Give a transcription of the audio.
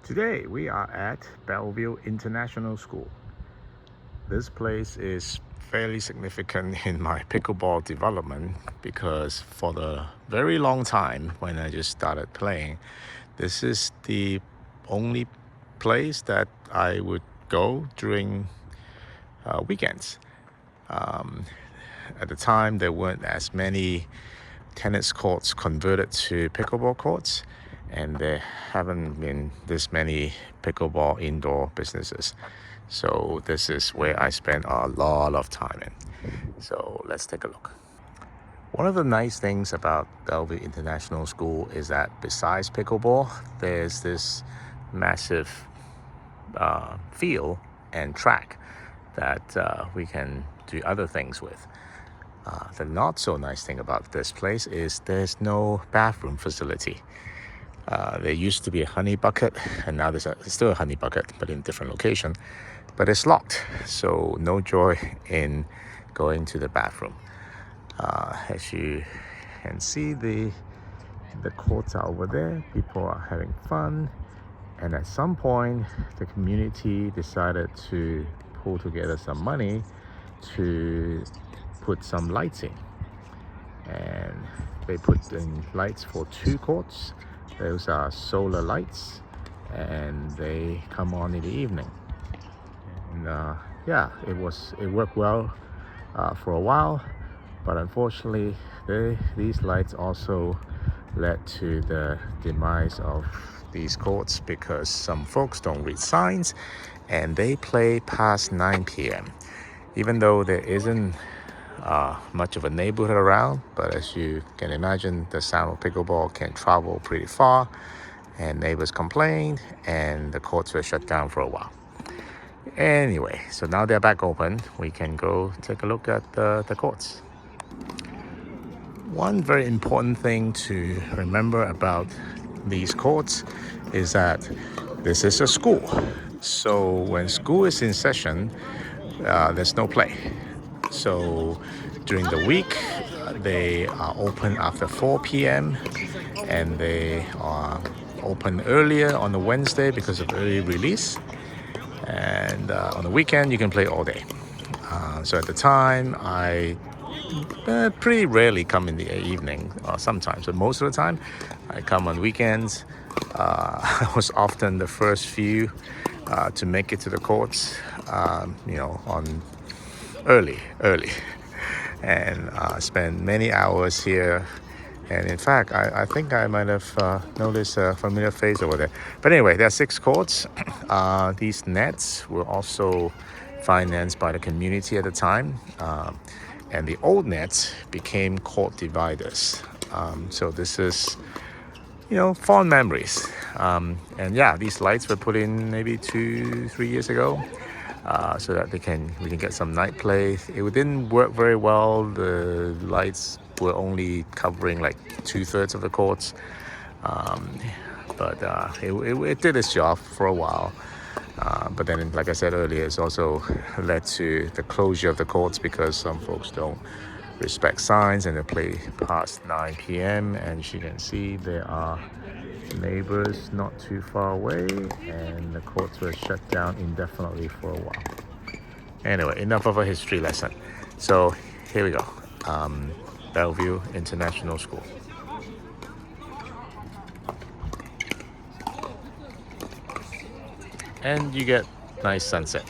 Today we are at Bellevue International School. This place is fairly significant in my pickleball development because for the very long time when I just started playing, this is the only place that I would go during weekends. At the time, there weren't as many tennis courts converted to pickleball courts, and there haven't been this many pickleball indoor businesses. So this is where I spend a lot of time in. So let's take a look. One of the nice things about Bellevue International School is that besides pickleball, there's this massive field and track that we can do other things with. The not so nice thing about this place is there's no bathroom facility. There used to be a honey bucket, and now there's still a honey bucket, but in a different location. But it's locked, so no joy in going to the bathroom. As you can see, the courts are over there. People are having fun, and at some point, the community decided to pull together some money to put some lights in, and they put in lights for 2 courts. Those are solar lights, and they come on in the evening. And yeah, it worked well for a while, but unfortunately these lights also led to the demise of these courts because some folks don't read signs and they play past 9 p.m. even though there isn't much of a neighborhood around, but as you can imagine, the sound of pickleball can travel pretty far, and neighbors complained and the courts were shut down for a while. Anyway, so now they're back open. We can go take a look at the courts. One very important thing to remember about these courts is that this is a school. So when school is in session, there's no play. So during the week, they are open after 4 p.m. and they are open earlier on the Wednesday because of early release. And on the weekend, you can play all day. So at the time, I pretty rarely come in the evening, sometimes, but most of the time, I come on weekends. I was often the first few to make it to the courts, on early, and spend many hours here. And in fact, I think I might have noticed a familiar face over there. But anyway, there are 6 courts. These nets were also financed by the community at the time. And the old nets became court dividers. So this is, fond memories. And yeah, these lights were put in maybe 2-3 years ago. So that we can get some night play. It didn't work very well. The lights were only covering like 2/3 of the courts, but it did its job for a while. But then, like I said earlier, it's also led to the closure of the courts because some folks don't respect signs and they play past 9 p.m. And as you can see, there are neighbors not too far away, and the courts were shut down indefinitely for a while. Anyway, enough of a history lesson. So here we go. Bellevue International School. And you get nice sunset.